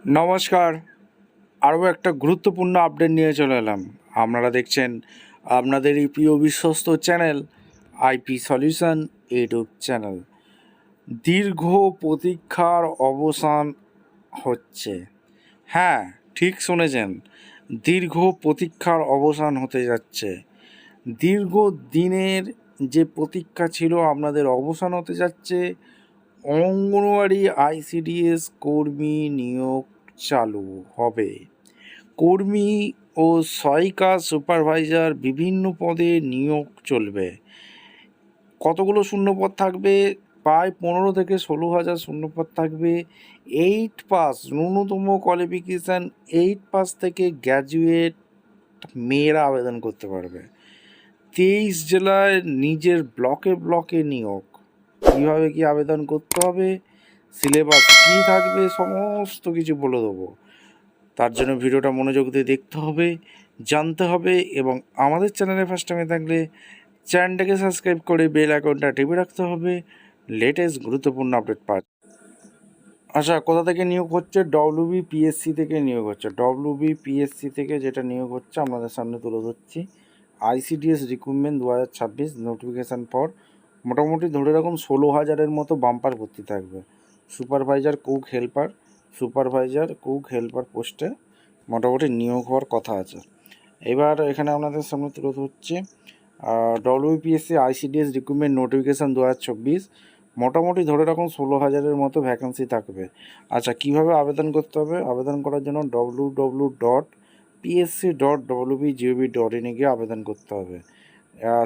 নমস্কার। আরও একটা গুরুত্বপূর্ণ আপডেট নিয়ে চলে এলাম। আপনারা দেখছেন আপনাদের এই প্রিয় বিশ্বস্ত channel IP solution YouTube channel. দীর্ঘ প্রতীক্ষার অবসান হচ্ছে। হ্যাঁ, ঠিক শুনেছেন, দীর্ঘ প্রতীক্ষার অবসান হতে যাচ্ছে। দীর্ঘ দিনের যে প্রতীক্ষা ছিল আপনাদের অবসান হতে যাচ্ছে। অঙ্গনওয়াড়ি আইসিডিএস কর্মী নিয়োগ চালু হবে। কর্মী ও সহায়িকা সুপারভাইজার বিভিন্ন পদে নিয়োগ চলবে। কতগুলো শূন্যপদ থাকবে? প্রায় 15 থেকে 16,000 শূন্যপদ থাকবে। 8 পাস, ন্যূনতম কোয়ালিফিকেশান 8 পাস থেকে গ্র্যাজুয়েট মেয়েরা আবেদন করতে পারবে। 23 জেলায় নিজের ব্লকে ব্লকে নিয়োগ। কীভাবে কী আবেদন করতে হবে, সিলেবাস কী থাকবে, সমস্ত কিছু বলে দেবো। তার জন্য ভিডিওটা মনোযোগ দিয়ে দেখতে হবে, জানতে হবে, এবং আমাদের চ্যানেলে ফার্স্ট টাইমে থাকলে চ্যানেলটাকে সাবস্ক্রাইব করে বেল আইকনটা টিপে রাখতে হবে লেটেস্ট গুরুত্বপূর্ণ আপডেট পাওয়ার। আচ্ছা, কোথা থেকে নিয়োগ হচ্ছে? WBPSC থেকে নিয়োগ হচ্ছে। WBPSC থেকে যেটা নিয়োগ হচ্ছে আপনাদের সামনে তুলে ধরছি। আইসিডিএস রিক্রুটমেন্ট 2026 নোটিফিকেশান পর মোটামুটি ধরে রাখুন 16,000-এর মতো বাম্পার ভর্তি থাকবে। সুপারভাইজার কুক হেল্পার পোস্টে মোটামুটি নিয়োগ হওয়ার কথা আছে। এবার এখানে আপনাদের সামনে তুলে ধরছি WBPSC আইসিডিএস রিক্রুটমেন্ট নোটিফিকেশান 2024। মোটামুটি ধরে রাখুন 16,000-এর মতো ভ্যাকেন্সি থাকবে। আচ্ছা, কীভাবে আবেদন করতে হবে? আবেদন করার জন্য www.psc.wb.gov.in গিয়ে আবেদন করতে হবে।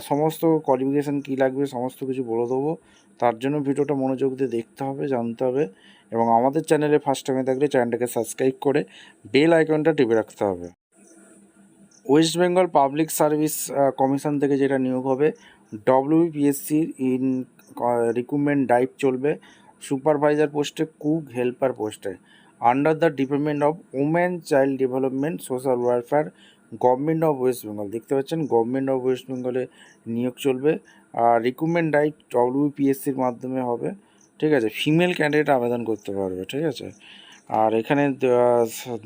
সমস্ত কোয়ালিফিকেশান কী লাগবে সমস্ত কিছু বলে দেবো। তার জন্য ভিডিওটা মনোযোগ দিয়ে দেখতে হবে, জানতে হবে, এবং আমাদের চ্যানেলে ফার্স্ট টাইমে থাকলে চ্যানেলটাকে সাবস্ক্রাইব করে বেল আইকনটা টিপে রাখতে হবে। West Bengal public service commission থেকে যেটা নিয়োগ হবে, WBPSCর রিক্রুটমেন্ট ড্রাইভ চলবে সুপারভাইজার পোস্টে, কুক হেল্পার পোস্টে, under the department of women child development social welfare, government of West Bengal. দেখতে পাচ্ছেন গভর্নমেন্ট অফ ওয়েস্ট বেঙ্গলে নিয়োগ চলবে। রিক্রুটমেন্ট ড্রাইভ WBPSCর মাধ্যমে হবে। ঠিক আছে, ফিমেল ক্যান্ডিডেট আবেদন করতে পারবে। ঠিক আছে, আর এখানে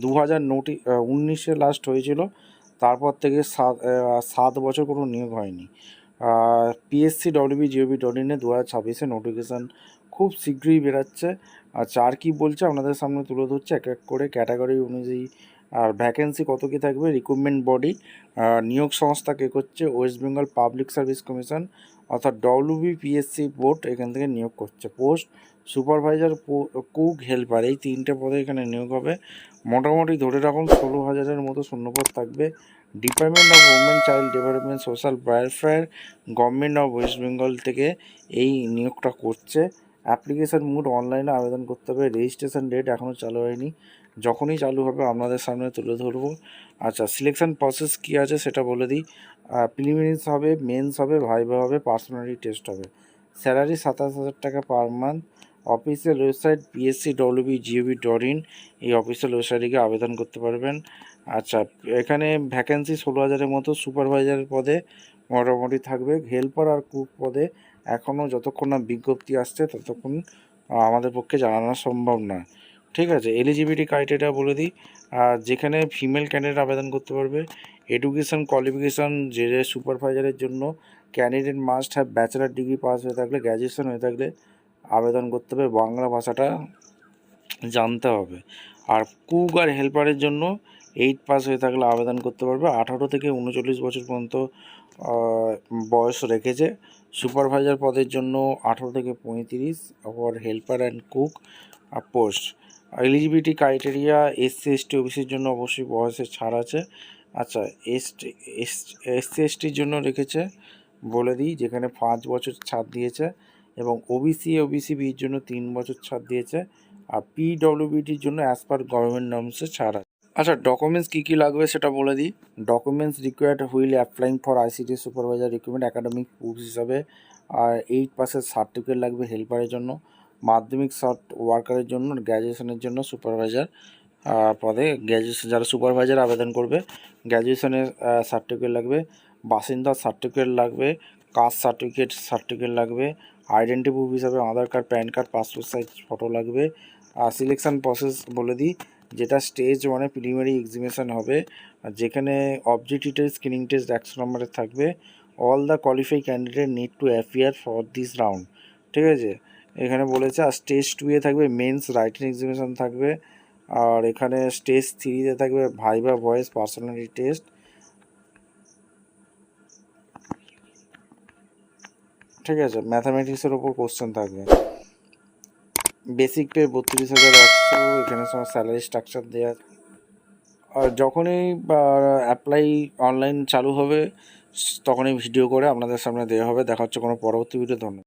2019-এ লাস্ট হয়েছিল, তারপর থেকে 7 বছর কোনো নিয়োগ হয়নি। PSC.WB.GOV.in 2026-এ নোটিফিকেশান খুব শীঘ্রই বেরাচ্ছে। আচ্ছা, আর কী বলছে আপনাদের সামনে তুলে ধরছে এক এক করে ক্যাটাগরি অনুযায়ী। আর ভ্যাকেন্সি কত কী থাকবে, রিক্রুটমেন্ট বডি নিয়োগ সংস্থা কে করছে, West Bengal public service commission অর্থাৎ WBPSC বোর্ড এখান থেকে নিয়োগ করছে। পোস্ট সুপারভাইজার, কুক হেল্পার, এই 3টে পদে এখানে নিয়োগ হবে। মোটামুটি ধরে রাখুন 16,000-এর মতো শূন্যপদ থাকবে। Department of women child development social welfare, government of West Bengal থেকে এই নিয়োগটা করছে। অ্যাপ্লিকেশান মোড অনলাইনে আবেদন করতে হবে। রেজিস্ট্রেশন ডেট এখনও চালু হয়নি, যখনই চালু হবে আপনাদের সামনে তুলে ধরবো। আচ্ছা, সিলেকশন প্রসেস কী আছে সেটা বলে দিই। প্রিলিমিনারিস হবে, মেন্স হবে, ভাইভা হবে, পার্সোনালিটি টেস্ট হবে। স্যালারি 27,000 টাকা per month. Official website PSC.WB.GOV.in, এই অফিসিয়াল ওয়েবসাইটে গিয়ে আবেদন করতে পারবেন। আচ্ছা, এখানে ভ্যাকেন্সি 16,000-এর মতো সুপারভাইজারের পদে মোটামুটি থাকবে। হেল্পার আর কুক পদে এখনও যতক্ষণ না বিজ্ঞপ্তি আসছে ততক্ষণ আমাদের পক্ষে জানানো সম্ভব নয়। ঠিক আছে, এলিজিবিলিটি ক্রাইটেরিয়া বলে দিই। যেখানে ফিমেল ক্যান্ডিডেট আবেদন করতে পারবে। এডুকেশন কোয়ালিফিকেশান যে সুপারভাইজারের জন্য candidate must have bachelor degree pass হয়ে থাকলে, গ্র্যাজুয়েশন হয়ে থাকলে আবেদন করতে হবে। বাংলা ভাষাটা জানতে হবে। আর কুক আর হেল্পারের জন্য 8 পাস হয়ে থাকলে আবেদন করতে পারবে। 18 থেকে 39 বছর পর্যন্ত বয়স রেখেছে। সুপারভাইজার পদের জন্য 18 থেকে 35, আবার helper and cook post. Eligibility criteria SC/ST ওবিসির জন্য অবশ্যই বয়সের ছাড় আছে। আচ্ছা, SC/STর জন্য রেখেছে বলে দিই, যেখানে 5 বছর ছাড় দিয়েছে, এবং OBC/OBCBর জন্য 3 বছর ছাড় দিয়েছে। আর PWBটির জন্য অ্যাজ পার গভর্নমেন্ট নর্মসে ছাড় আছে। আচ্ছা, ডকুমেন্টস কী কী লাগবে সেটা বলে দিই। Documents required wheel applying for ICDS supervisor recruitment academic proof হিসাবে আর 8 পাসের সার্টিফিকেট লাগবে হেল্পারের জন্য, মাধ্যমিক শর্ট ওয়ার্কারের জন্য, গ্র্যাজুয়েশনের জন্য সুপারভাইজার পদে গ্র্যাজুয়েশন যারা সুপারভাইজার আবেদন করবে গ্র্যাজুয়েশনের সার্টিফিকেট লাগবে, বাসিন্দার সার্টিফিকেট লাগবে, কাস্ট সার্টিফিকেট লাগবে, আইডেন্টি প্রুফ হিসাবে Aadhaar card, PAN card, passport size photo লাগবে। সিলেকশান প্রসেস বলে দিই। যেটা স্টেজ 1-এ প্রিলিমিনারি এক্সামিনেশন হবে, আর যেখানে অবজেক্টিভ টেস্ট, স্ক্রিনিং টেস্ট 100 নম্বরের থাকবে। All the qualify candidate need to appear for this round, ঠিক আছে। এখানে বলেছে আর স্টেজ 2-এ থাকবে মেন্স রাইটিং এক্সামিনেশন থাকবে, আর এখানে স্টেজ 3-তে থাকবে ভাইভা ভয়েস পার্সোনালিটি টেস্ট, ঠিক আছে। ম্যাথামেটিক্সের ওপর কোশ্চেন থাকবে। বেসিক পে 32,100, এখানে সময় স্যালারি স্ট্রাকচার দেওয়া। আর যখনই অ্যাপ্লাই অনলাইন চালু হবে তখনই ভিডিও করে আপনাদের সামনে দেওয়া হবে। দেখা হচ্ছে কোনো পরবর্তী ভিডিও। ধন্যবাদ।